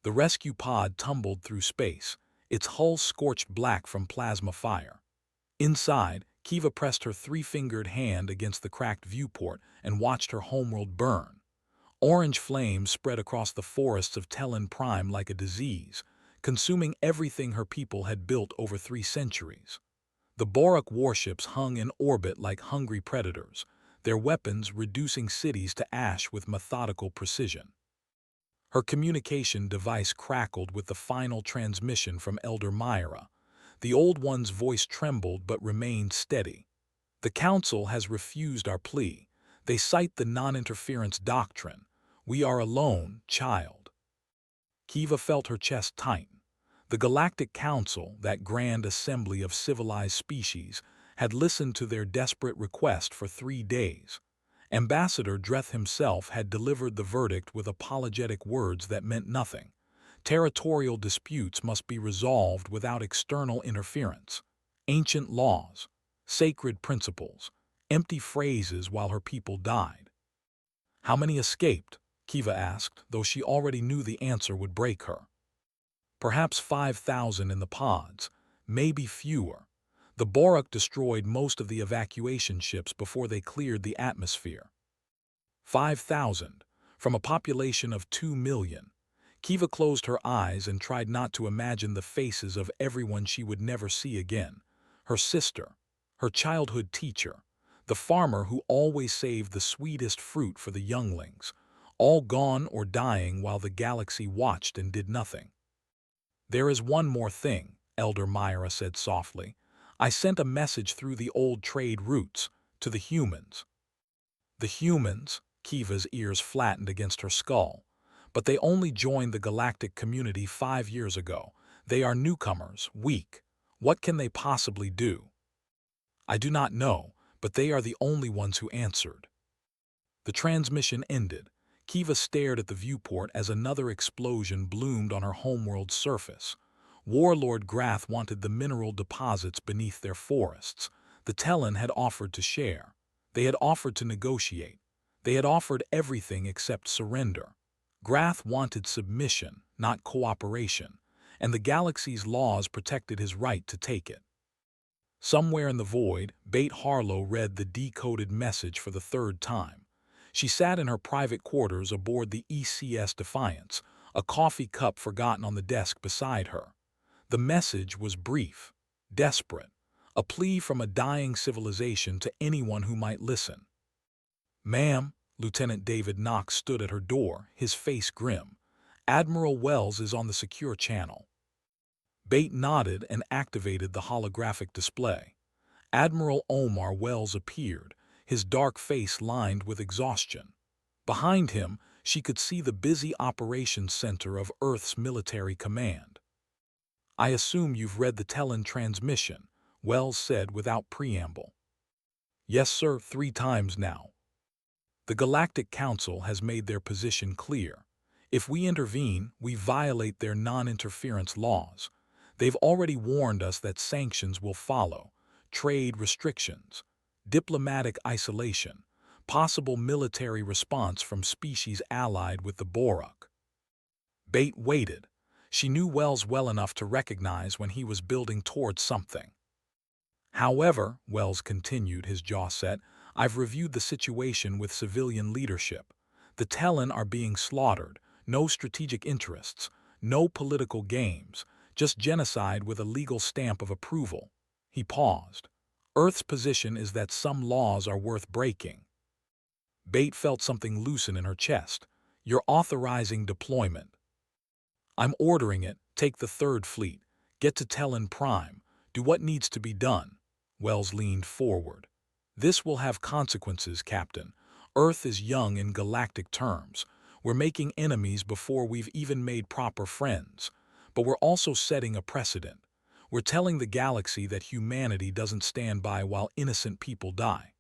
The rescue pod tumbled through space, its hull scorched black from plasma fire. Inside, Kiva pressed her three-fingered hand against the cracked viewport and watched her homeworld burn. Orange flames spread across the forests of Tellin Prime like a disease, consuming everything her people had built over 3 centuries. The Borak warships hung in orbit like hungry predators, their weapons reducing cities to ash with methodical precision. Her communication device crackled with the final transmission from Elder Myra. The old one's voice trembled but remained steady. "The Council has refused our plea. They cite the non-interference doctrine. We are alone, child." Kiva felt her chest tighten. The Galactic Council, that grand assembly of civilized species, had listened to their desperate request for 3 days. Ambassador Dreth himself had delivered the verdict with apologetic words that meant nothing. Territorial disputes must be resolved without external interference. Ancient laws, sacred principles, empty phrases while her people died. "How many escaped?" Kiva asked, though she already knew the answer would break her. "Perhaps 5,000 in the pods, maybe fewer. The Borak destroyed most of the evacuation ships before they cleared the atmosphere." 5,000, from a population of 2 million. Kiva closed her eyes and tried not to imagine the faces of everyone she would never see again. Her sister, her childhood teacher, the farmer who always saved the sweetest fruit for the younglings, all gone or dying while the galaxy watched and did nothing. "There is one more thing," Elder Myra said softly. "I sent a message through the old trade routes, to the humans." "The humans?" Kiva's ears flattened against her skull. "But they only joined the galactic community 5 years ago. They are newcomers, weak. What can they possibly do?" "I do not know, but they are the only ones who answered." The transmission ended. Kiva stared at the viewport as another explosion bloomed on her homeworld's surface. Warlord Grath wanted the mineral deposits beneath their forests. The Tellin had offered to share. They had offered to negotiate. They had offered everything except surrender. Grath wanted submission, not cooperation, and the galaxy's laws protected his right to take it. Somewhere in the void, Bate Harlow read the decoded message for the 3rd time. She sat in her private quarters aboard the ECS Defiance, a coffee cup forgotten on the desk beside her. The message was brief, desperate, a plea from a dying civilization to anyone who might listen. "Ma'am," Lieutenant David Knox stood at her door, his face grim. "Admiral Wells is on the secure channel." Bate nodded and activated the holographic display. Admiral Omar Wells appeared, his dark face lined with exhaustion. Behind him, she could see the busy operations center of Earth's military command. "I assume you've read the Tellin transmission," Wells said without preamble. "Yes, sir, 3 times now." "The Galactic Council has made their position clear. If we intervene, we violate their non-interference laws. They've already warned us that sanctions will follow, trade restrictions, diplomatic isolation, possible military response from species allied with the Borak." Bate waited. She knew Wells well enough to recognize when he was building towards something. "However," Wells continued, his jaw set, "I've reviewed the situation with civilian leadership. The Tellin are being slaughtered, no strategic interests, no political games, just genocide with a legal stamp of approval." He paused. "Earth's position is that some laws are worth breaking." Bate felt something loosen in her chest. "You're authorizing deployment." "I'm ordering it. Take the 3rd Fleet. Get to Tellin Prime. Do what needs to be done." Wells leaned forward. "This will have consequences, Captain. Earth is young in galactic terms. We're making enemies before we've even made proper friends. But we're also setting a precedent. We're telling the galaxy that humanity doesn't stand by while innocent people die."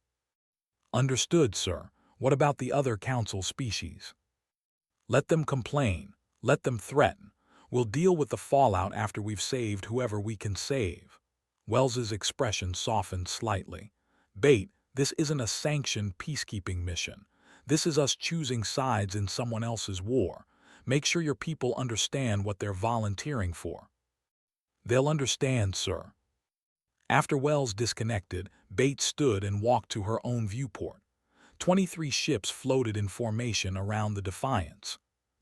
"Understood, sir. What about the other Council species?" "Let them complain. Let them threaten. We'll deal with the fallout after we've saved whoever we can save." Wells's expression softened slightly. "Bate, this isn't a sanctioned peacekeeping mission. This is us choosing sides in someone else's war. Make sure your people understand what they're volunteering for." "They'll understand, sir." After Wells disconnected, Bates stood and walked to her own viewport. 23 ships floated in formation around the Defiance.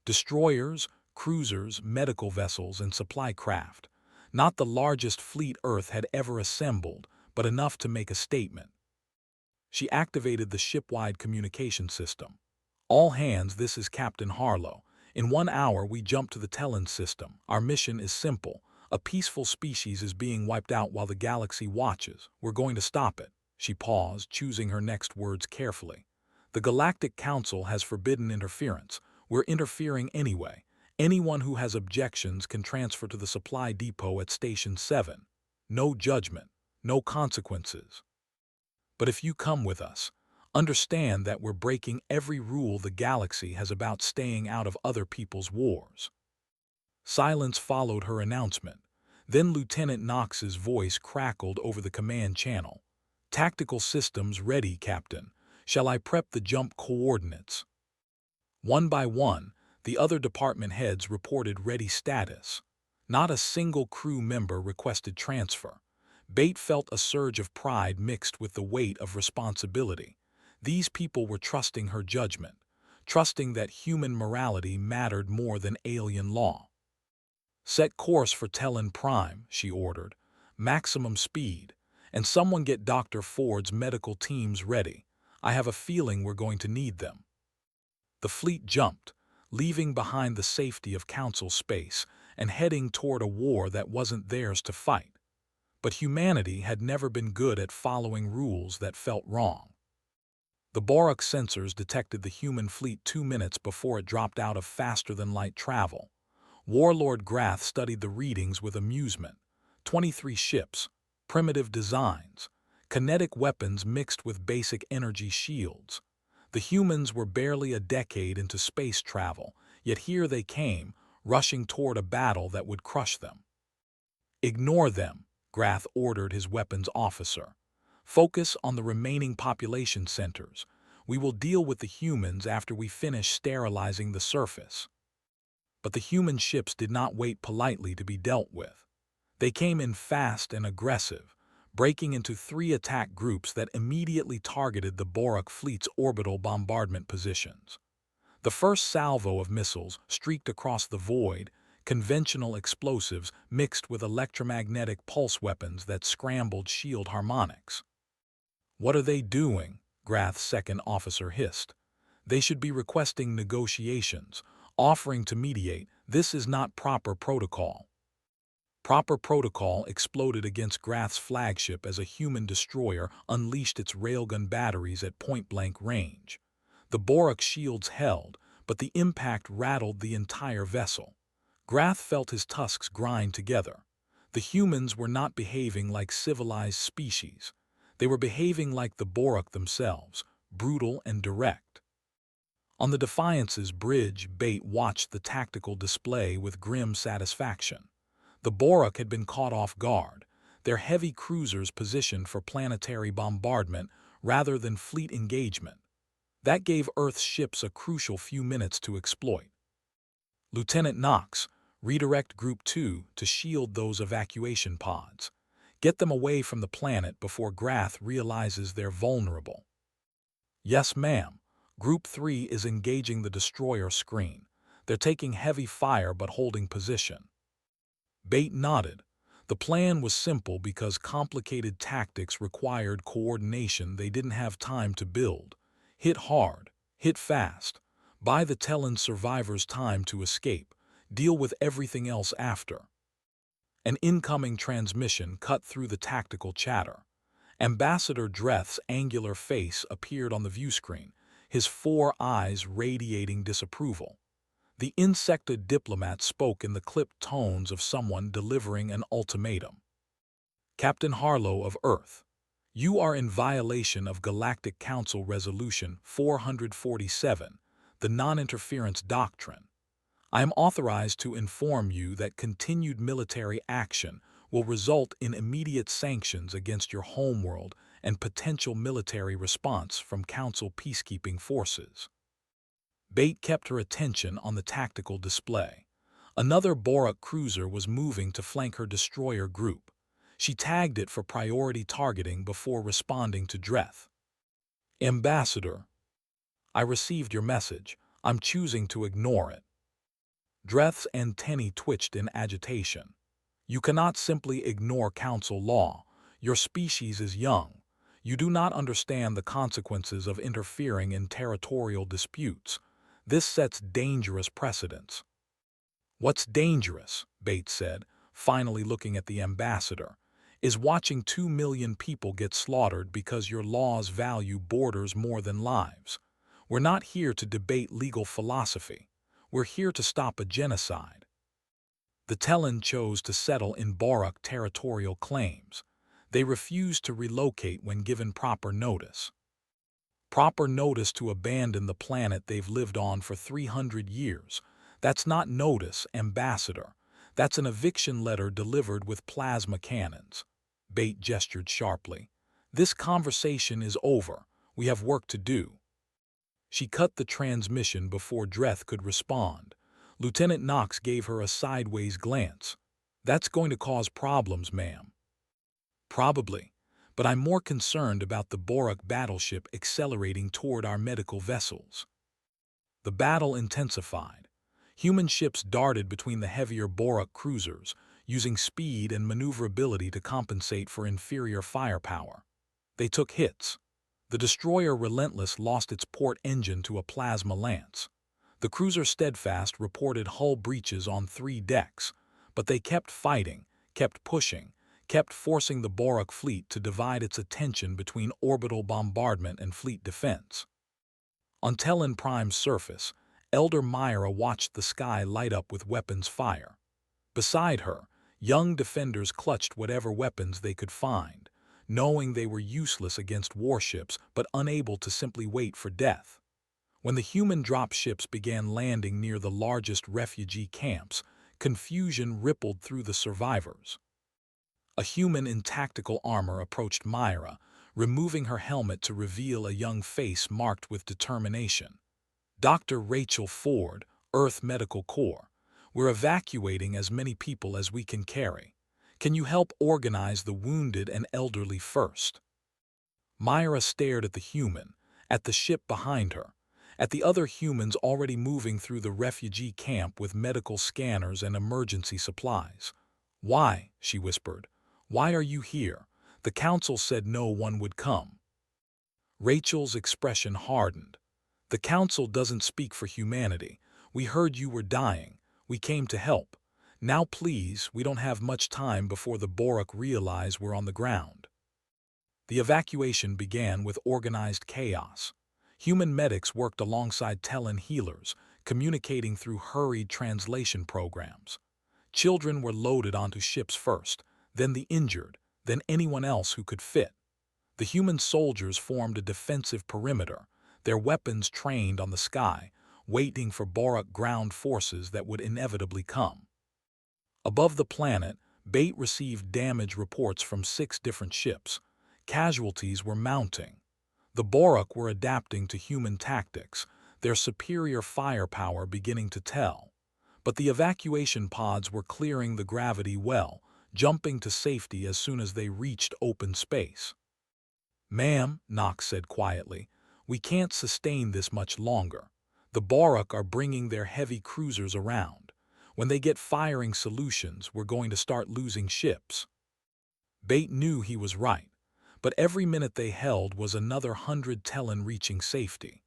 Destroyers, cruisers, medical vessels, and supply craft. Not the largest fleet Earth had ever assembled, but enough to make a statement. She activated the ship-wide communication system. "All hands, this is Captain Harlow. In 1 hour, we jump to the Telin system. Our mission is simple. A peaceful species is being wiped out while the galaxy watches. We're going to stop it." She paused, choosing her next words carefully. "The Galactic Council has forbidden interference. We're interfering anyway. Anyone who has objections can transfer to the supply depot at Station 7. No judgment, no consequences. But if you come with us, understand that we're breaking every rule the galaxy has about staying out of other people's wars." Silence followed her announcement. Then Lieutenant Knox's voice crackled over the command channel. "Tactical systems ready, Captain. Shall I prep the jump coordinates?" One by one, the other department heads reported ready status. Not a single crew member requested transfer. Bate felt a surge of pride mixed with the weight of responsibility. These people were trusting her judgment, trusting that human morality mattered more than alien law. "Set course for Telin Prime," she ordered. "Maximum speed. And someone get Dr. Ford's medical teams ready. I have a feeling we're going to need them." The fleet jumped, leaving behind the safety of Council space and heading toward a war that wasn't theirs to fight. But humanity had never been good at following rules that felt wrong. The Borak sensors detected the human fleet 2 minutes before it dropped out of faster-than-light travel. Warlord Grath studied the readings with amusement. 23 ships, primitive designs, kinetic weapons mixed with basic energy shields. The humans were barely a decade into space travel, yet here they came, rushing toward a battle that would crush them. "Ignore them," Grath ordered his weapons officer. "Focus on the remaining population centers. We will deal with the humans after we finish sterilizing the surface." But the human ships did not wait politely to be dealt with. They came in fast and aggressive, breaking into 3 attack groups that immediately targeted the Borak fleet's orbital bombardment positions. The first salvo of missiles streaked across the void, conventional explosives mixed with electromagnetic pulse weapons that scrambled shield harmonics. "What are they doing?" Grath's second officer hissed. "They should be requesting negotiations, offering to mediate. This is not proper protocol." Proper protocol exploded against Grath's flagship as a human destroyer unleashed its railgun batteries at point-blank range. The Borak shields held, but the impact rattled the entire vessel. Grath felt his tusks grind together. The humans were not behaving like civilized species. They were behaving like the Borak themselves, brutal and direct. On the Defiance's bridge, Bate watched the tactical display with grim satisfaction. The Borak had been caught off guard, their heavy cruisers positioned for planetary bombardment rather than fleet engagement. That gave Earth's ships a crucial few minutes to exploit. "Lieutenant Knox, redirect Group 2 to shield those evacuation pods. Get them away from the planet before Grath realizes they're vulnerable." "Yes, ma'am." Group 3 is engaging the destroyer screen. They're taking heavy fire but holding position. Bate nodded. The plan was simple because complicated tactics required coordination they didn't have time to build. Hit hard, hit fast, buy the Telin survivors time to escape, deal with everything else after. An incoming transmission cut through the tactical chatter. Ambassador Dreth's angular face appeared on the viewscreen, his 4 eyes radiating disapproval. The insected diplomat spoke in the clipped tones of someone delivering an ultimatum. "Captain Harlow of Earth, you are in violation of Galactic Council Resolution 447, the Non-Interference Doctrine. I am authorized to inform you that continued military action will result in immediate sanctions against your homeworld and potential military response from Council peacekeeping forces." Bait kept her attention on the tactical display. Another Borak cruiser was moving to flank her destroyer group. She tagged it for priority targeting before responding to Dreth. "Ambassador, I received your message. I'm choosing to ignore it." Dreth's antennae twitched in agitation. "You cannot simply ignore council law. Your species is young. You do not understand the consequences of interfering in territorial disputes. This sets dangerous precedents." "What's dangerous," Bates said, finally looking at the ambassador, "is watching 2 million people get slaughtered because your laws value borders more than lives. We're not here to debate legal philosophy. We're here to stop a genocide." The Tellan chose to settle in Borak territorial claims. They refused to relocate when given proper notice. Proper notice to abandon the planet they've lived on for 300 years. That's not notice, ambassador. That's an eviction letter delivered with plasma cannons. Bate gestured sharply. "This conversation is over. We have work to do." She cut the transmission before Dreth could respond. Lieutenant Knox gave her a sideways glance. "That's going to cause problems, ma'am." "Probably, but I'm more concerned about the Borak battleship accelerating toward our medical vessels." The battle intensified. Human ships darted between the heavier Borak cruisers, using speed and maneuverability to compensate for inferior firepower. They took hits. The destroyer Relentless lost its port engine to a plasma lance. The cruiser Steadfast reported hull breaches on 3 decks, but they kept fighting, kept pushing, kept forcing the Borak fleet to divide its attention between orbital bombardment and fleet defense. On Tellan Prime's surface, Elder Myra watched the sky light up with weapons fire. Beside her, young defenders clutched whatever weapons they could find, knowing they were useless against warships but unable to simply wait for death. When the human dropships began landing near the largest refugee camps, confusion rippled through the survivors. A human in tactical armor approached Myra, removing her helmet to reveal a young face marked with determination. "Dr. Rachel Ford, Earth Medical Corps. We're evacuating as many people as we can carry. Can you help organize the wounded and elderly first?" Myra stared at the human, at the ship behind her, at the other humans already moving through the refugee camp with medical scanners and emergency supplies. "Why?" she whispered. "Why are you here? The council said no one would come." Rachel's expression hardened. "The council doesn't speak for humanity. We heard you were dying. We came to help. Now please, we don't have much time before the Borak realize we're on the ground." The evacuation began with organized chaos. Human medics worked alongside Tellan healers, communicating through hurried translation programs. Children were loaded onto ships first, then the injured, then anyone else who could fit. The human soldiers formed a defensive perimeter, their weapons trained on the sky, waiting for Borak ground forces that would inevitably come. Above the planet, Bate received damage reports from 6 different ships. Casualties were mounting. The Borak were adapting to human tactics, their superior firepower beginning to tell. But the evacuation pods were clearing the gravity well, jumping to safety as soon as they reached open space. "Ma'am," Knox said quietly, "we can't sustain this much longer. The Borak are bringing their heavy cruisers around. When they get firing solutions, we're going to start losing ships." Bate knew he was right, but every minute they held was another 100 Tellan reaching safety.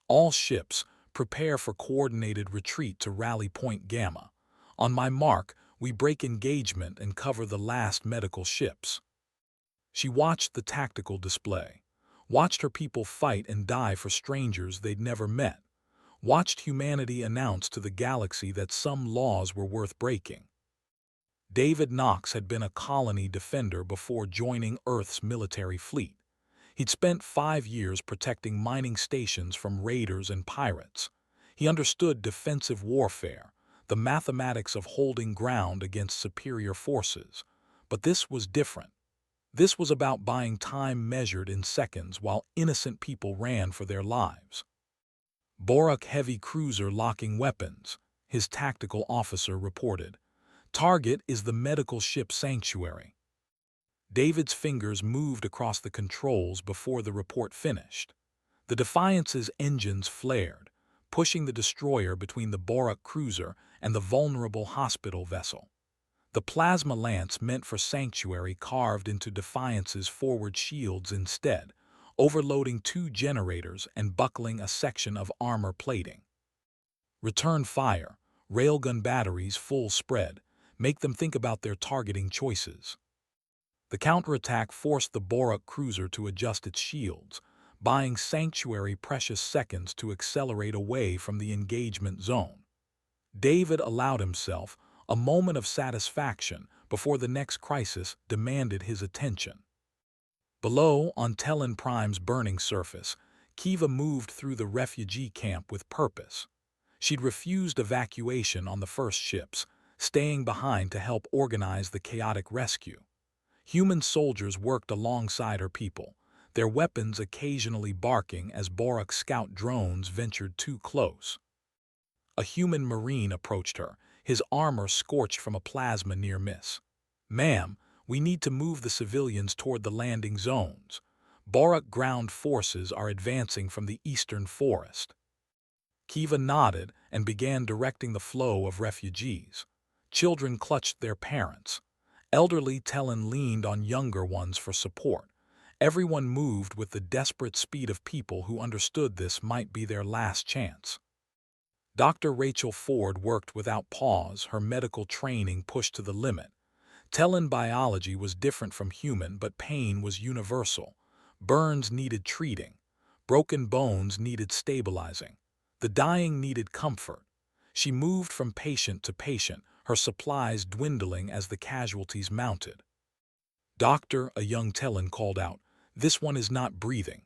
"All ships, prepare for coordinated retreat to Rally Point Gamma. On my mark, we break engagement and cover the last medical ships." She watched the tactical display, watched her people fight and die for strangers they'd never met, watched humanity announce to the galaxy that some laws were worth breaking. David Knox had been a colony defender before joining Earth's military fleet. He'd spent 5 years protecting mining stations from raiders and pirates. He understood defensive warfare, the mathematics of holding ground against superior forces. But this was different. This was about buying time measured in seconds while innocent people ran for their lives. Borak heavy cruiser locking weapons, his tactical officer reported. Target is the medical ship Sanctuary. David's fingers moved across the controls before the report finished. The Defiance's engines flared, pushing the destroyer between the Borak cruiser and the vulnerable hospital vessel. The plasma lance meant for Sanctuary carved into Defiance's forward shields instead, overloading 2 generators and buckling a section of armor plating. Return fire, railgun batteries full spread, make them think about their targeting choices. The counterattack forced the Borak cruiser to adjust its shields, buying Sanctuary precious seconds to accelerate away from the engagement zone. David allowed himself a moment of satisfaction before the next crisis demanded his attention. Below, on Telin Prime's burning surface, Kiva moved through the refugee camp with purpose. She'd refused evacuation on the first ships, staying behind to help organize the chaotic rescue. Human soldiers worked alongside her people, their weapons occasionally barking as Borak scout drones ventured too close. A human marine approached her, his armor scorched from a plasma near miss. "Ma'am, we need to move the civilians toward the landing zones. Borak ground forces are advancing from the eastern forest." Kiva nodded and began directing the flow of refugees. Children clutched their parents. Elderly Telin leaned on younger ones for support. Everyone moved with the desperate speed of people who understood this might be their last chance. Dr. Rachel Ford worked without pause, her medical training pushed to the limit. Telin biology was different from human, but pain was universal. Burns needed treating. Broken bones needed stabilizing. The dying needed comfort. She moved from patient to patient, her supplies dwindling as the casualties mounted. "Doctor," a young Telin called out, "this one is not breathing."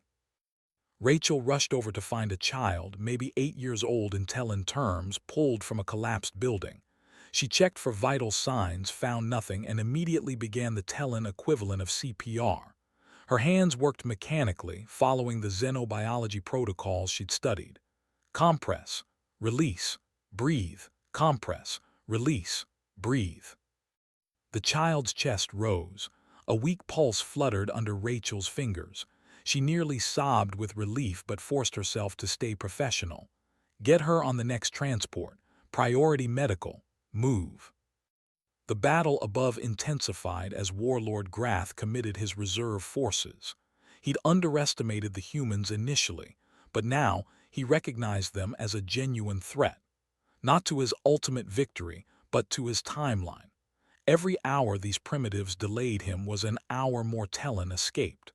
Rachel rushed over to find a child, maybe 8 years old in Telin terms, pulled from a collapsed building. She checked for vital signs, found nothing, and immediately began the Telin equivalent of CPR. Her hands worked mechanically, following the xenobiology protocols she'd studied. Compress, release, breathe, compress, release, breathe. The child's chest rose. A weak pulse fluttered under Rachel's fingers. She nearly sobbed with relief but forced herself to stay professional. "Get her on the next transport. Priority medical. Move." The battle above intensified as Warlord Grath committed his reserve forces. He'd underestimated the humans initially, but now he recognized them as a genuine threat. Not to his ultimate victory, but to his timeline. Every hour these primitives delayed him was an hour more Telin escaped.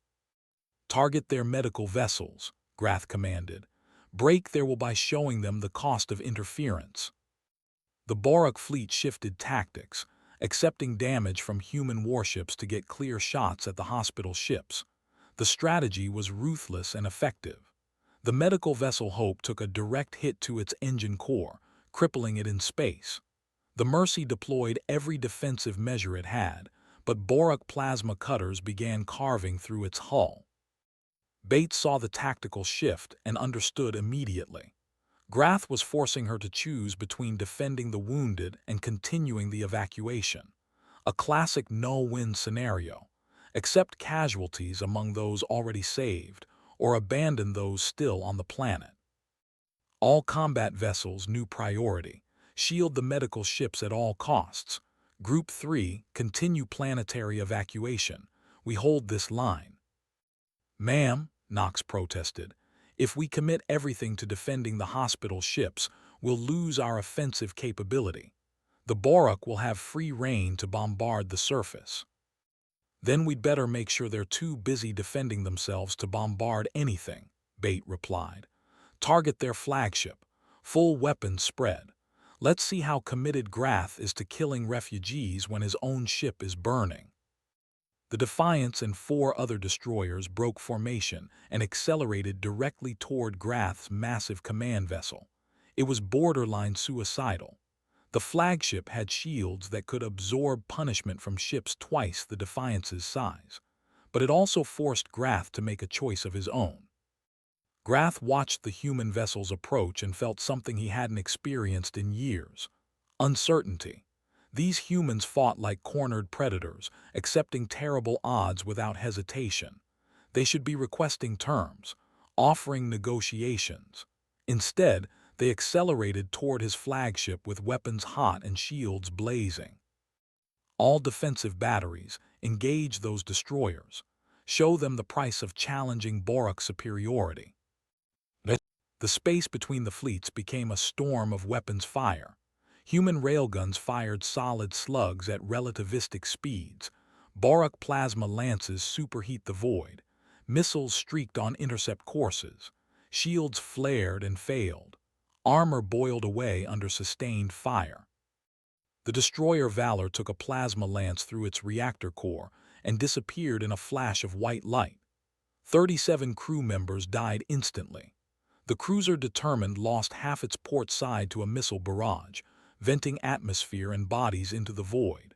"Target their medical vessels," Grath commanded. "Break their will by showing them the cost of interference." The Borak fleet shifted tactics, accepting damage from human warships to get clear shots at the hospital ships. The strategy was ruthless and effective. The medical vessel Hope took a direct hit to its engine core, crippling it in space. The Mercy deployed every defensive measure it had, but Borak plasma cutters began carving through its hull. Bates saw the tactical shift and understood immediately. Grath was forcing her to choose between defending the wounded and continuing the evacuation. A classic no-win scenario. Accept casualties among those already saved, or abandon those still on the planet. All combat vessels knew priority. Shield the medical ships at all costs. Group 3, continue planetary evacuation. We hold this line. "Ma'am," Knox protested, "if we commit everything to defending the hospital ships, we'll lose our offensive capability. The Borak will have free rein to bombard the surface." "Then we'd better make sure they're too busy defending themselves to bombard anything," Bate replied. "Target their flagship. Full weapons spread. Let's see how committed Grath is to killing refugees when his own ship is burning." The Defiance and 4 other destroyers broke formation and accelerated directly toward Grath's massive command vessel. It was borderline suicidal. The flagship had shields that could absorb punishment from ships twice the Defiance's size, but it also forced Grath to make a choice of his own. Grath watched the human vessels approach and felt something he hadn't experienced in years: uncertainty. These humans fought like cornered predators, accepting terrible odds without hesitation. They should be requesting terms, offering negotiations. Instead, they accelerated toward his flagship with weapons hot and shields blazing. All defensive batteries, engage those destroyers. Show them the price of challenging Borak superiority. The space between the fleets became a storm of weapons fire. Human railguns fired solid slugs at relativistic speeds. Borak plasma lances superheat the void. Missiles streaked on intercept courses. Shields flared and failed. Armor boiled away under sustained fire. The destroyer Valor took a plasma lance through its reactor core and disappeared in a flash of white light. 37 crew members died instantly. The cruiser Determined lost half its port side to a missile barrage, venting atmosphere and bodies into the void.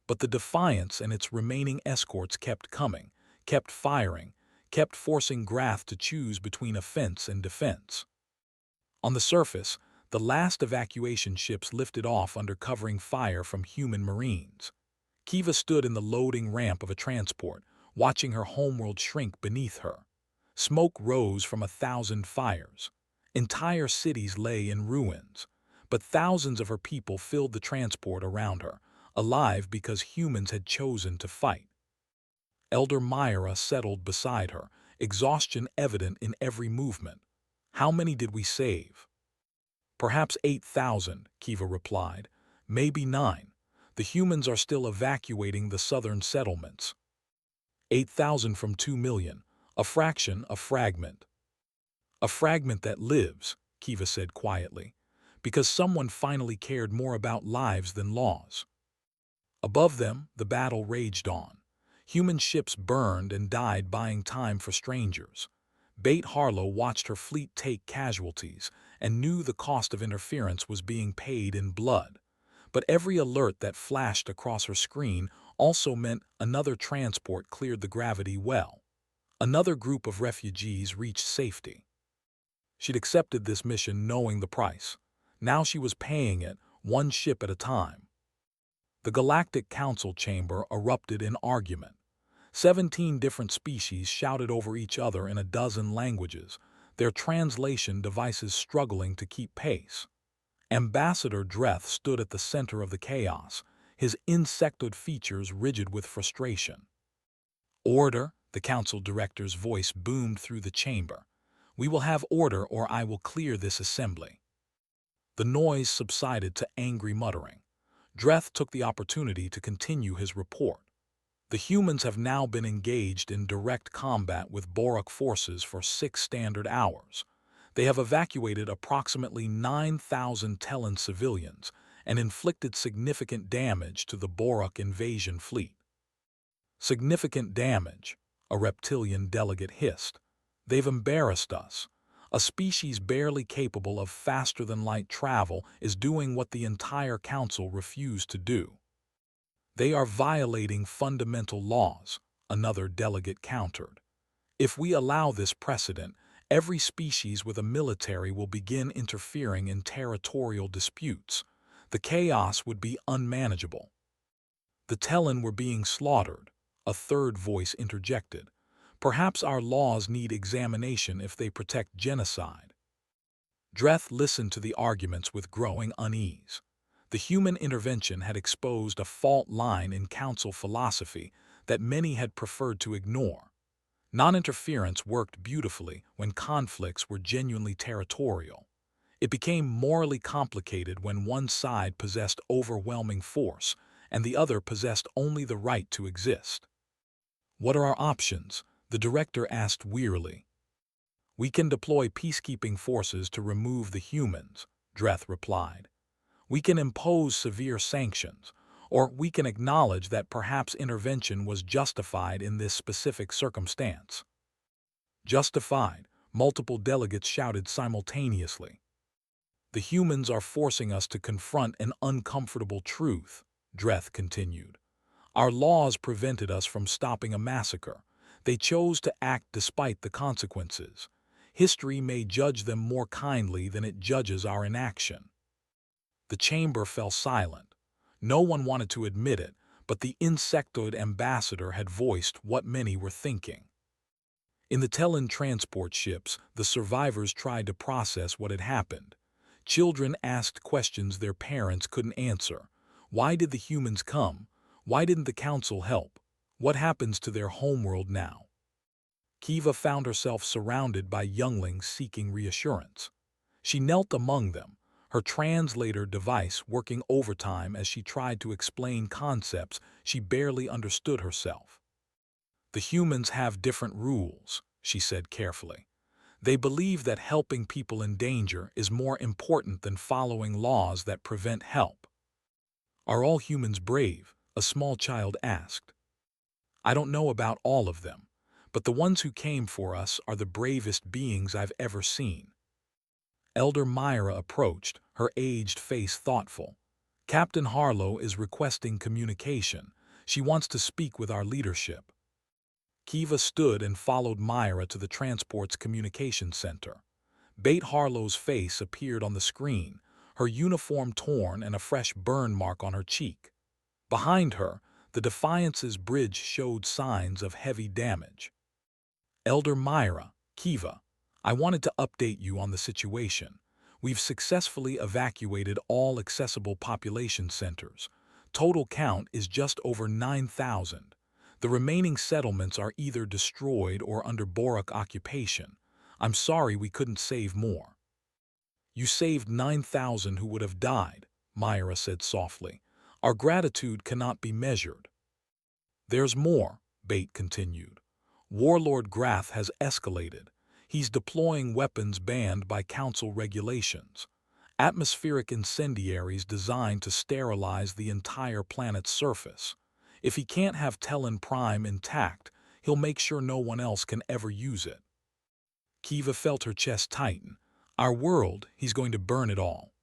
But the Defiance and its remaining escorts kept coming, kept firing, kept forcing Grath to choose between offense and defense. On the surface, the last evacuation ships lifted off under covering fire from human marines. Kiva stood in the loading ramp of a transport, watching her homeworld shrink beneath her. Smoke rose from 1,000 fires. Entire cities lay in ruins, but thousands of her people filled the transport around her, alive because humans had chosen to fight. Elder Myra settled beside her, exhaustion evident in every movement. "How many did we save?" "Perhaps 8,000, Kiva replied. "Maybe 9. The humans are still evacuating the southern settlements." 8,000 from 2 million. A fraction, a fragment. "A fragment that lives," Kiva said quietly, "because someone finally cared more about lives than laws." Above them, the battle raged on. Human ships burned and died buying time for strangers. Bate Harlow watched her fleet take casualties and knew the cost of interference was being paid in blood. But every alert that flashed across her screen also meant another transport cleared the gravity well. Another group of refugees reached safety. She'd accepted this mission knowing the price. Now she was paying it, one ship at a time. The Galactic Council chamber erupted in argument. 17 different species shouted over each other in a dozen languages, their translation devices struggling to keep pace. Ambassador Dreth stood at the center of the chaos, his insectoid features rigid with frustration. "Order," the council director's voice boomed through the chamber. "We will have order or I will clear this assembly." The noise subsided to angry muttering. Dreth took the opportunity to continue his report. "The humans have now been engaged in direct combat with Borak forces for 6 standard hours. They have evacuated approximately 9,000 Tellan civilians and inflicted significant damage to the Borak invasion fleet." "Significant damage," a reptilian delegate hissed. "They've embarrassed us. A species barely capable of faster-than-light travel is doing what the entire council refused to do." "They are violating fundamental laws," another delegate countered. "If we allow this precedent, every species with a military will begin interfering in territorial disputes. The chaos would be unmanageable." "The Tellan were being slaughtered," a third voice interjected. "Perhaps our laws need examination if they protect genocide." Dreth listened to the arguments with growing unease. The human intervention had exposed a fault line in council philosophy that many had preferred to ignore. Non-interference worked beautifully when conflicts were genuinely territorial. It became morally complicated when one side possessed overwhelming force and the other possessed only the right to exist. "What are our options?" the director asked wearily. "We can deploy peacekeeping forces to remove the humans," Dreth replied. "We can impose severe sanctions, or we can acknowledge that perhaps intervention was justified in this specific circumstance." "Justified," multiple delegates shouted simultaneously. "The humans are forcing us to confront an uncomfortable truth," Dreth continued. "Our laws prevented us from stopping a massacre. They chose to act despite the consequences. History may judge them more kindly than it judges our inaction. The chamber fell silent. No one wanted to admit it, but the insectoid ambassador had voiced what many were thinking. In the Terran transport ships, the survivors tried to process what had happened. Children asked questions their parents couldn't answer. Why did the humans come? Why didn't the council help? What happens to their homeworld now? Kiva found herself surrounded by younglings seeking reassurance. She knelt among them, her translator device working overtime as she tried to explain concepts she barely understood herself. The humans have different rules, she said carefully. They believe that helping people in danger is more important than following laws that prevent help. Are all humans brave? A small child asked. I don't know about all of them, but the ones who came for us are the bravest beings I've ever seen. Elder Myra approached, her aged face thoughtful. Captain Harlow is requesting communication. She wants to speak with our leadership. Kiva stood and followed Myra to the transport's communication center. Bate Harlow's face appeared on the screen, her uniform torn and a fresh burn mark on her cheek. Behind her, the Defiance's bridge showed signs of heavy damage. Elder Myra, Kiva, I wanted to update you on the situation. We've successfully evacuated all accessible population centers. Total count is just over 9,000. The remaining settlements are either destroyed or under Borak occupation. I'm sorry we couldn't save more. You saved 9,000 who would have died, Myra said softly. Our gratitude cannot be measured. There's more, Bate continued. Warlord Grath has escalated. He's deploying weapons banned by council regulations. Atmospheric incendiaries designed to sterilize the entire planet's surface. If he can't have Tellan Prime intact, he'll make sure no one else can ever use it. Kiva felt her chest tighten. Our world, he's going to burn it all.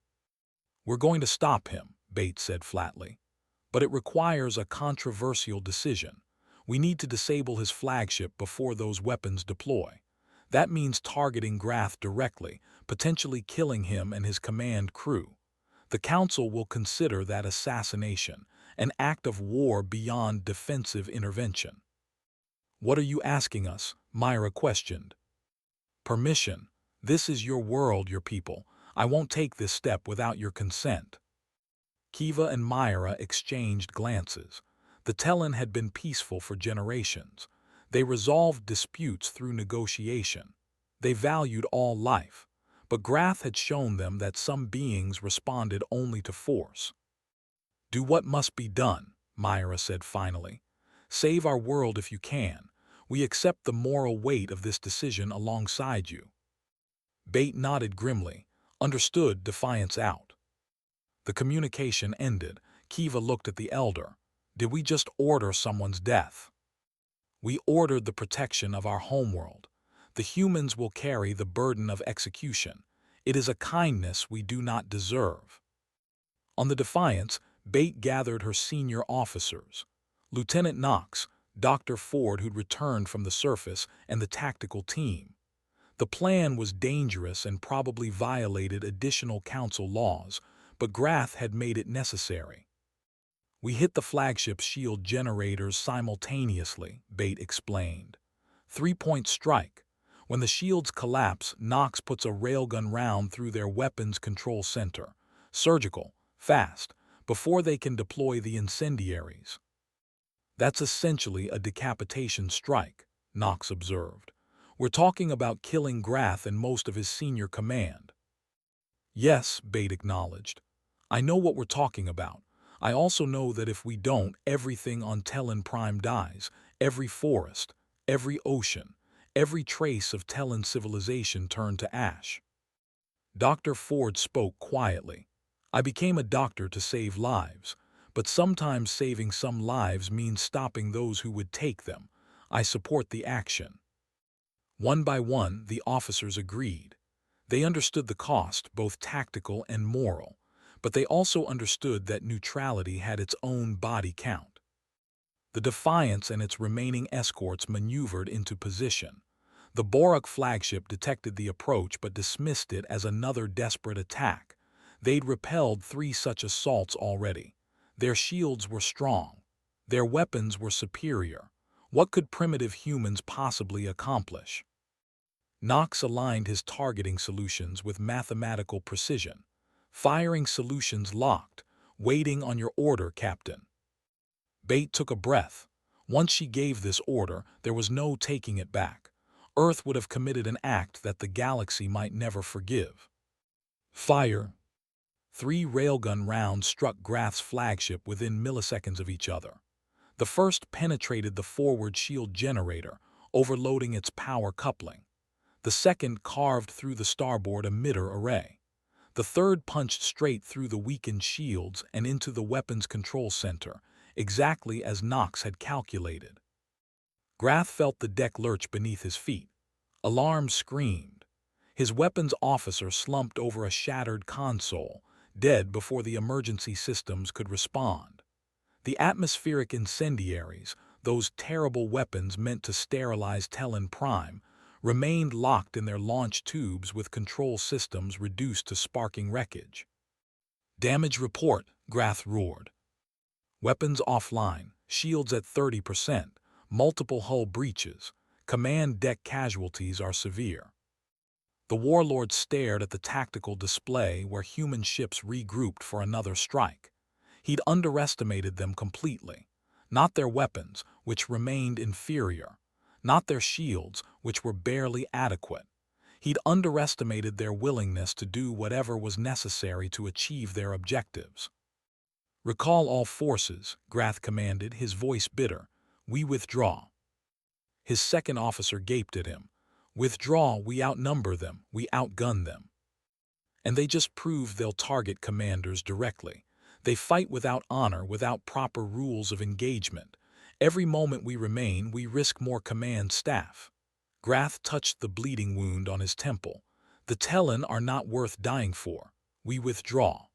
We're going to stop him, Bates said flatly. But it requires a controversial decision. We need to disable his flagship before those weapons deploy. That means targeting Grath directly, potentially killing him and his command crew. The Council will consider that assassination, an act of war beyond defensive intervention. What are you asking us? Myra questioned. Permission. This is your world, your people. I won't take this step without your consent. Kiva and Myra exchanged glances. The Tellan had been peaceful for generations. They resolved disputes through negotiation. They valued all life. But Grath had shown them that some beings responded only to force. Do what must be done, Myra said finally. Save our world if you can. We accept the moral weight of this decision alongside you. Bate nodded grimly, understood, defiance out. The communication ended. Kiva looked at the elder. Did we just order someone's death? We ordered the protection of our homeworld. The humans will carry the burden of execution. It is a kindness we do not deserve. On the Defiance, Bate gathered her senior officers. Lieutenant Knox, Dr. Ford who'd returned from the surface, and the tactical team. The plan was dangerous and probably violated additional council laws, but Grath had made it necessary. We hit the flagship's shield generators simultaneously, Bate explained. 3-point strike. When the shields collapse, Knox puts a railgun round through their weapons control center. Surgical, fast, before they can deploy the incendiaries. That's essentially a decapitation strike, Knox observed. We're talking about killing Grath and most of his senior command. Yes, Bate acknowledged. I know what we're talking about. I also know that if we don't, everything on Tellan Prime dies. Every forest, every ocean, every trace of Tellan civilization turned to ash. Dr. Ford spoke quietly. I became a doctor to save lives, but sometimes saving some lives means stopping those who would take them. I support the action. One by one, the officers agreed. They understood the cost, both tactical and moral, but they also understood that neutrality had its own body count. The Defiance and its remaining escorts maneuvered into position. The Borak flagship detected the approach but dismissed it as another desperate attack. They'd repelled 3 such assaults already. Their shields were strong. Their weapons were superior. What could primitive humans possibly accomplish? Knox aligned his targeting solutions with mathematical precision. Firing solutions locked. Waiting on your order, Captain. Bate took a breath. Once she gave this order, there was no taking it back. Earth would have committed an act that the galaxy might never forgive. Fire. 3 railgun rounds struck Grath's flagship within milliseconds of each other. The first penetrated the forward shield generator, overloading its power coupling. The second carved through the starboard emitter array. The third punched straight through the weakened shields and into the weapons control center, exactly as Knox had calculated. Grath felt the deck lurch beneath his feet. Alarm screamed. His weapons officer slumped over a shattered console, dead before the emergency systems could respond. The atmospheric incendiaries, those terrible weapons meant to sterilize Tellan Prime, remained locked in their launch tubes with control systems reduced to sparking wreckage. Damage report, Grath roared. Weapons offline, shields at 30%, multiple hull breaches, command deck casualties are severe. The warlord stared at the tactical display where human ships regrouped for another strike. He'd underestimated them completely. Not their weapons, which remained inferior. Not their shields, which were barely adequate. He'd underestimated their willingness to do whatever was necessary to achieve their objectives. Recall all forces, Grath commanded, his voice bitter. We withdraw. His second officer gaped at him. Withdraw, we outnumber them, we outgun them. And they just proved they'll target commanders directly. They fight without honor, without proper rules of engagement. Every moment we remain, we risk more command staff. Grath touched the bleeding wound on his temple. The Tellan are not worth dying for. We withdraw.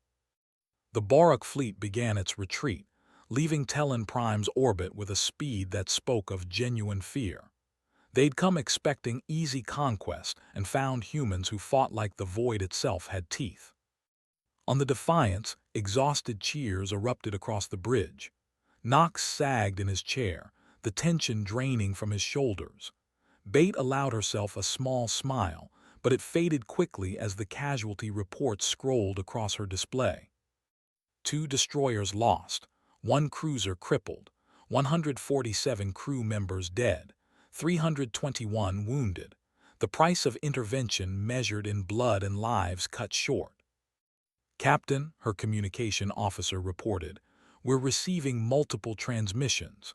The Borak fleet began its retreat, leaving Tellan Prime's orbit with a speed that spoke of genuine fear. They'd come expecting easy conquest and found humans who fought like the void itself had teeth. On the Defiance, exhausted cheers erupted across the bridge. Knox sagged in his chair, the tension draining from his shoulders. Bate allowed herself a small smile, but it faded quickly as the casualty report scrolled across her display. 2 destroyers lost, 1 cruiser crippled, 147 crew members dead, 321 wounded. The price of intervention measured in blood and lives cut short. Captain, her communication officer reported, we're receiving multiple transmissions.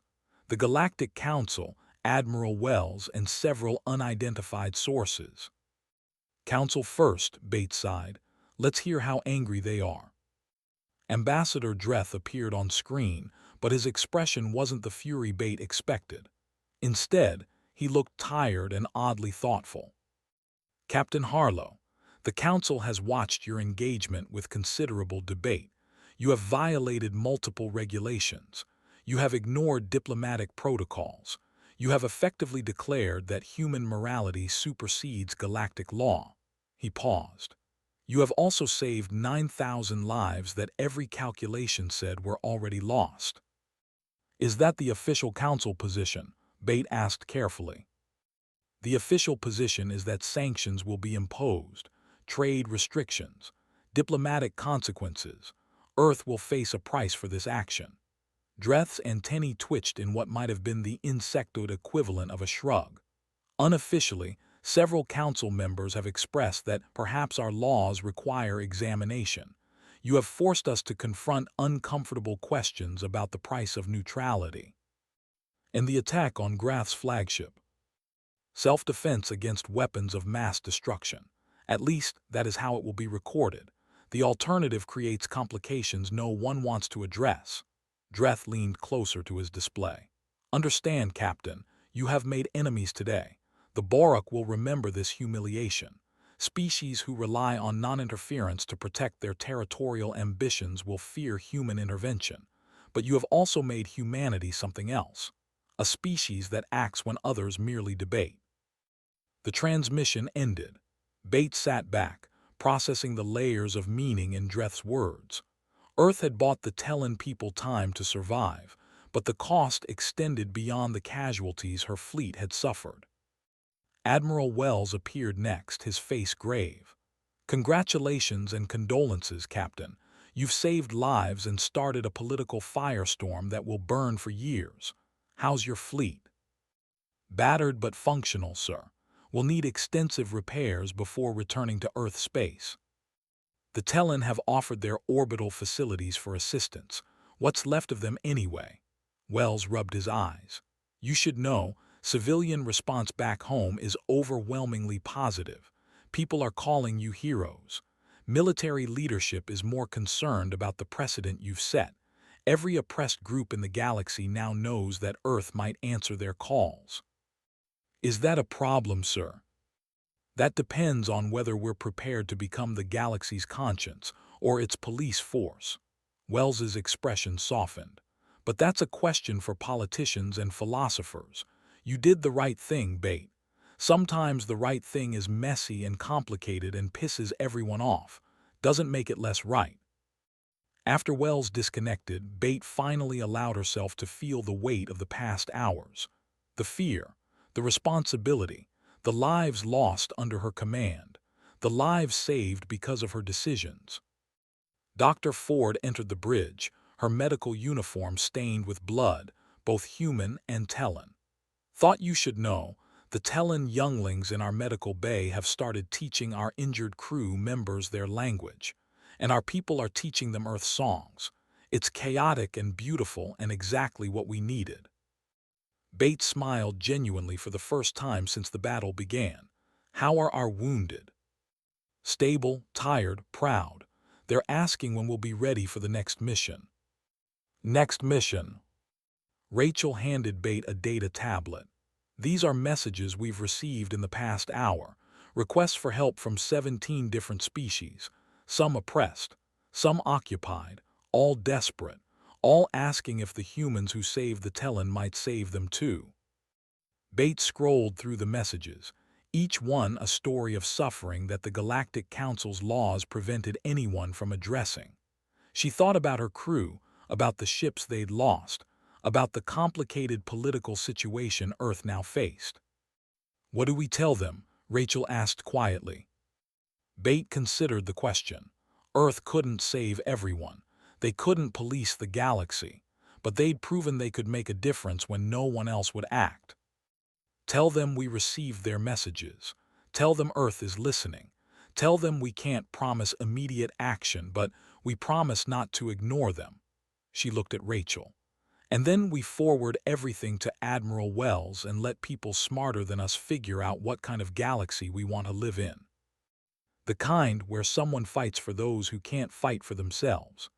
The Galactic Council, Admiral Wells, and several unidentified sources. Council first, Bates sighed. Let's hear how angry they are. Ambassador Dreth appeared on screen, but his expression wasn't the fury Bate expected. Instead, he looked tired and oddly thoughtful. Captain Harlow, the Council has watched your engagement with considerable debate. You have violated multiple regulations. You have ignored diplomatic protocols. You have effectively declared that human morality supersedes galactic law. He paused. You have also saved 9,000 lives that every calculation said were already lost. Is that the official Council position? Bate asked carefully. The official position is that sanctions will be imposed, trade restrictions, diplomatic consequences. Earth will face a price for this action. Dreth's antennae twitched in what might have been the insectoid equivalent of a shrug. Unofficially, several council members have expressed that perhaps our laws require examination. You have forced us to confront uncomfortable questions about the price of neutrality. And the attack on Grath's flagship. Self-defense against weapons of mass destruction. At least, that is how it will be recorded. The alternative creates complications no one wants to address. Dreth leaned closer to his display. Understand, Captain, you have made enemies today. The Borak will remember this humiliation. Species who rely on non-interference to protect their territorial ambitions will fear human intervention. But you have also made humanity something else. A species that acts when others merely debate. The transmission ended. Bates sat back, processing the layers of meaning in Dreth's words. Earth had bought the Tellan people time to survive, but the cost extended beyond the casualties her fleet had suffered. Admiral Wells appeared next, his face grave. "Congratulations and condolences, Captain. You've saved lives and started a political firestorm that will burn for years. How's your fleet?" "Battered but functional, sir. Will need extensive repairs before returning to Earth space. The Tellan have offered their orbital facilities for assistance. What's left of them anyway?" Wells rubbed his eyes. "You should know, civilian response back home is overwhelmingly positive. People are calling you heroes. Military leadership is more concerned about the precedent you've set. Every oppressed group in the galaxy now knows that Earth might answer their calls." "Is that a problem, sir?" "That depends on whether we're prepared to become the galaxy's conscience or its police force." Wells's expression softened. "But that's a question for politicians and philosophers. You did the right thing, Bate. Sometimes the right thing is messy and complicated and pisses everyone off. Doesn't make it less right." After Wells disconnected, Bate finally allowed herself to feel the weight of the past hours. The fear, the responsibility, the lives lost under her command, the lives saved because of her decisions. Dr. Ford entered the bridge, her medical uniform stained with blood, both human and Tellan. "Thought you should know, the Tellan younglings in our medical bay have started teaching our injured crew members their language, and our people are teaching them Earth songs. It's chaotic and beautiful and exactly what we needed." Bates smiled genuinely for the first time since the battle began. "How are our wounded?" "Stable, tired, proud. They're asking when we'll be ready for the next mission." "Next mission?" Rachel handed Bate a data tablet. "These are messages we've received in the past hour, requests for help from 17 different species, some oppressed, some occupied, all desperate, all asking if the humans who saved the Tellan might save them too." Bates scrolled through the messages, each one a story of suffering that the Galactic Council's laws prevented anyone from addressing. She thought about her crew, about the ships they'd lost, about the complicated political situation Earth now faced. "What do we tell them?" Rachel asked quietly. Bate considered the question. Earth couldn't save everyone. They couldn't police the galaxy, but they'd proven they could make a difference when no one else would act. "Tell them we received their messages. Tell them Earth is listening. Tell them we can't promise immediate action, but we promise not to ignore them." She looked at Rachel. "And then we forward everything to Admiral Wells and let people smarter than us figure out what kind of galaxy we want to live in. The kind where someone fights for those who can't fight for themselves."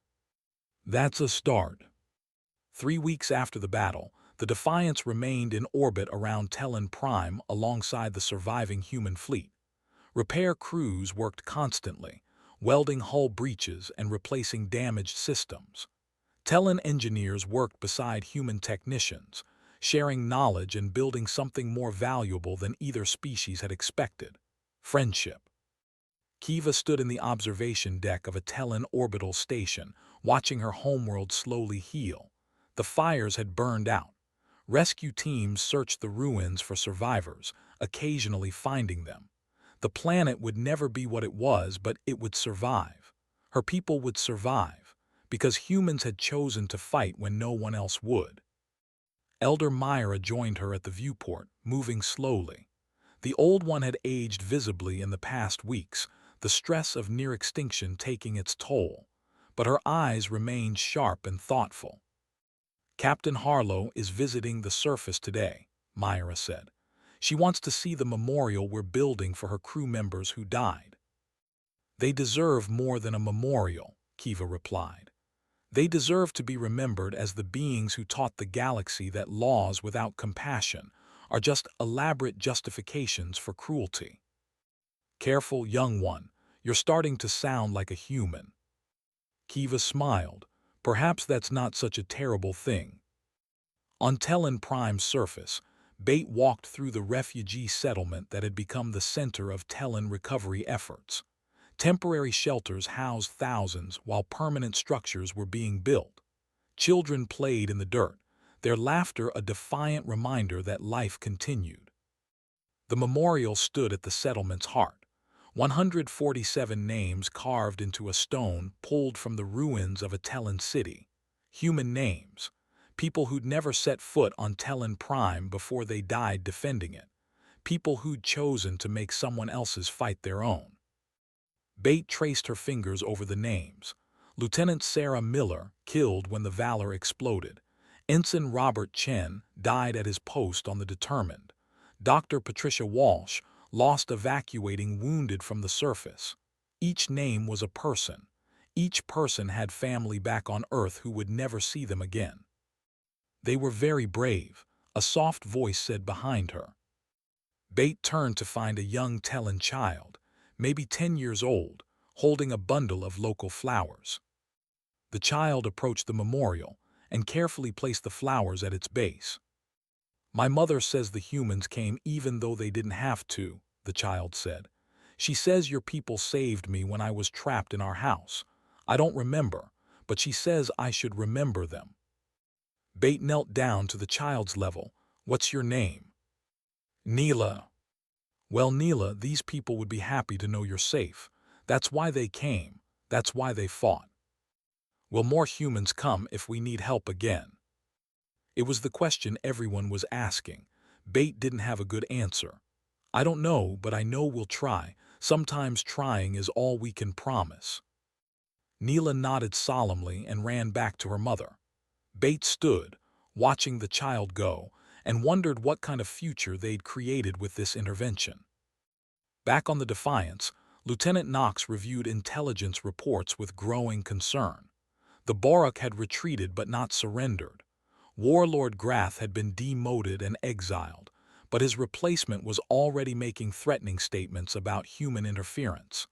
That's a start. 3 weeks after the battle, the Defiance remained in orbit around Tellan Prime alongside the surviving human fleet. Repair crews worked constantly, welding hull breaches and replacing damaged systems. Tellan engineers worked beside human technicians, sharing knowledge and building something more valuable than either species had expected: friendship. Kiva stood in the observation deck of a Tellan orbital station, watching her homeworld slowly heal. The fires had burned out. Rescue teams searched the ruins for survivors, occasionally finding them. The planet would never be what it was, but it would survive. Her people would survive, because humans had chosen to fight when no one else would. Elder Myra joined her at the viewport, moving slowly. The old one had aged visibly in the past weeks, the stress of near extinction taking its toll, but her eyes remained sharp and thoughtful. "Captain Harlow is visiting the surface today," Myra said. "She wants to see the memorial we're building for her crew members who died." "They deserve more than a memorial," Kiva replied. "They deserve to be remembered as the beings who taught the galaxy that laws without compassion are just elaborate justifications for cruelty." "Careful, young one. You're starting to sound like a human." Kiva smiled. "Perhaps that's not such a terrible thing." On Tellan Prime's surface, Bate walked through the refugee settlement that had become the center of Talon recovery efforts. Temporary shelters housed thousands while permanent structures were being built. Children played in the dirt, their laughter a defiant reminder that life continued. The memorial stood at the settlement's heart, 147 names carved into a stone pulled from the ruins of a Talon city. Human names, people who'd never set foot on Talon Prime before they died defending it, people who'd chosen to make someone else's fight their own. Bate traced her fingers over the names. Lieutenant Sarah Miller, killed when the Valor exploded. Ensign Robert Chen died at his post on the Determined. Dr. Patricia Walsh lost evacuating wounded from the surface. Each name was a person. Each person had family back on Earth who would never see them again. They were very brave, a soft voice said behind her. Bate turned to find a young Talon child, maybe 10 years old, holding a bundle of local flowers. The child approached the memorial and carefully placed the flowers at its base. "My mother says the humans came even though they didn't have to," the child said. "She says your people saved me when I was trapped in our house. I don't remember, but she says I should remember them." Bate knelt down to the child's level. "What's your name?" "Neela." "Well, Neela, these people would be happy to know you're safe. That's why they came. That's why they fought." "Will more humans come if we need help again?" It was the question everyone was asking. Bate didn't have a good answer. "I don't know, but I know we'll try. Sometimes trying is all we can promise." Neela nodded solemnly and ran back to her mother. Bate stood, watching the child go, and wondered what kind of future they'd created with this intervention. Back on the Defiance, Lieutenant Knox reviewed intelligence reports with growing concern. The Borak had retreated but not surrendered. Warlord Grath had been demoted and exiled, but his replacement was already making threatening statements about human interference.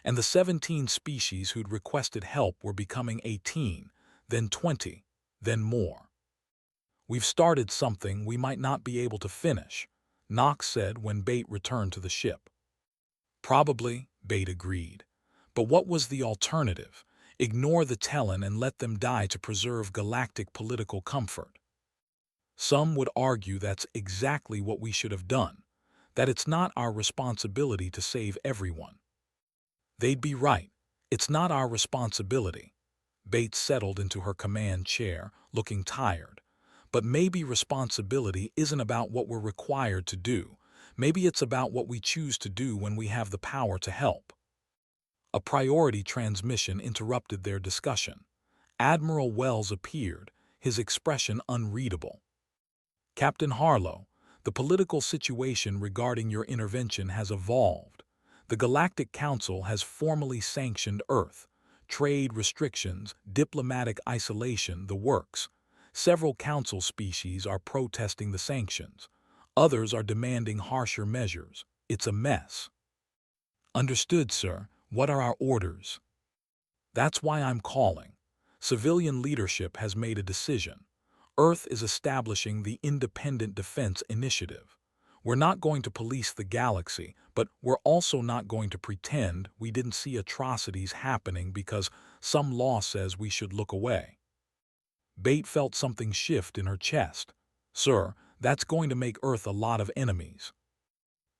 And the 17 species who'd requested help were becoming 18, then 20, then more. "We've started something we might not be able to finish," Knox said when Bate returned to the ship. "Probably," Bate agreed. But what was the alternative? Ignore the Talon and let them die to preserve galactic political comfort. Some would argue that's exactly what we should have done, that it's not our responsibility to save everyone. They'd be right. It's not our responsibility. Bate settled into her command chair, looking tired. But maybe responsibility isn't about what we're required to do. Maybe it's about what we choose to do when we have the power to help. A priority transmission interrupted their discussion. Admiral Wells appeared, his expression unreadable. "Captain Harlow, the political situation regarding your intervention has evolved. The Galactic Council has formally sanctioned Earth. Trade restrictions, diplomatic isolation, the works. Several Council species are protesting the sanctions. Others are demanding harsher measures. It's a mess." "Understood, sir. What are our orders?" "That's why I'm calling. Civilian leadership has made a decision. Earth is establishing the Independent Defense Initiative. We're not going to police the galaxy, but we're also not going to pretend we didn't see atrocities happening because some law says we should look away." Bate felt something shift in her chest. "Sir, that's going to make Earth a lot of enemies."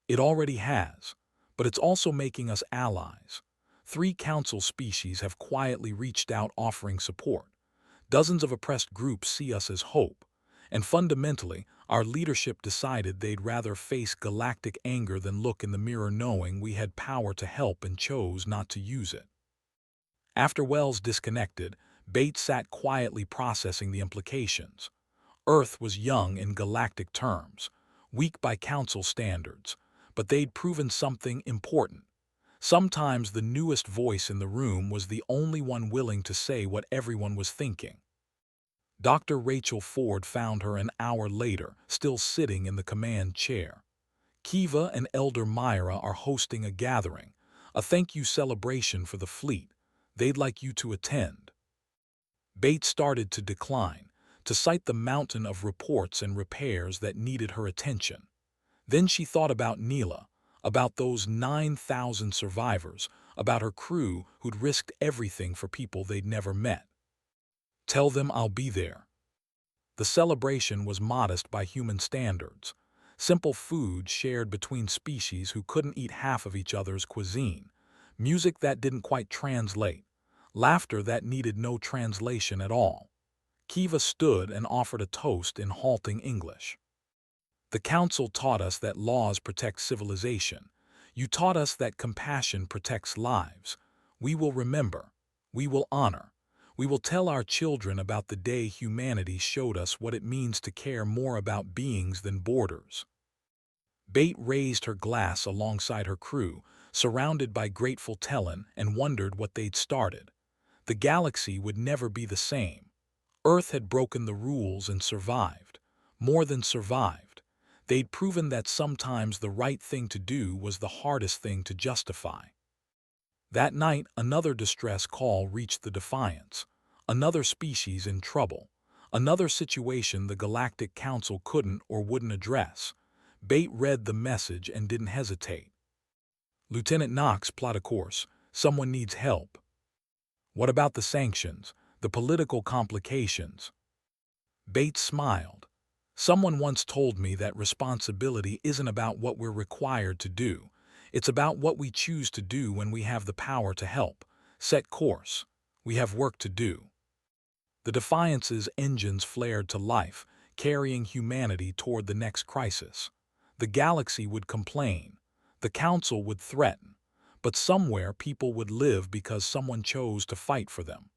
"It already has, but it's also making us allies. 3 Council species have quietly reached out offering support. Dozens of oppressed groups see us as hope, and fundamentally, our leadership decided they'd rather face galactic anger than look in the mirror knowing we had power to help and chose not to use it." After Wells disconnected, Bate sat quietly processing the implications. Earth was young in galactic terms, weak by Council standards, but they'd proven something important. Sometimes the newest voice in the room was the only one willing to say what everyone was thinking. Dr. Rachel Ford found her an hour later, still sitting in the command chair. "Kiva and Elder Myra are hosting a gathering, a thank-you celebration for the fleet. They'd like you to attend." Bate started to decline, to cite the mountain of reports and repairs that needed her attention. Then she thought about Neela, about those 9,000 survivors, about her crew who'd risked everything for people they'd never met. Tell them I'll be there. The celebration was modest by human standards. Simple food shared between species who couldn't eat half of each other's cuisine. Music that didn't quite translate. Laughter that needed no translation at all. Kiva stood and offered a toast in halting English. The council taught us that laws protect civilization. You taught us that compassion protects lives. We will remember. We will honor. We will tell our children about the day humanity showed us what it means to care more about beings than borders. Bait raised her glass alongside her crew, surrounded by grateful Talon, and wondered what they'd started. The galaxy would never be the same. Earth had broken the rules and survived. More than survived. They'd proven that sometimes the right thing to do was the hardest thing to justify. That night, another distress call reached the Defiance. Another species in trouble. Another situation the Galactic Council couldn't or wouldn't address. Bait read the message and didn't hesitate. Lieutenant Knox, plot a course. Someone needs help. What about the sanctions, the political complications? Bates smiled. Someone once told me that responsibility isn't about what we're required to do. It's about what we choose to do when we have the power to help. Set course. We have work to do. The Defiance's engines flared to life, carrying humanity toward the next crisis. The galaxy would complain. The Council would threaten. But somewhere people would live because someone chose to fight for them.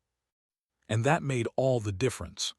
And that made all the difference.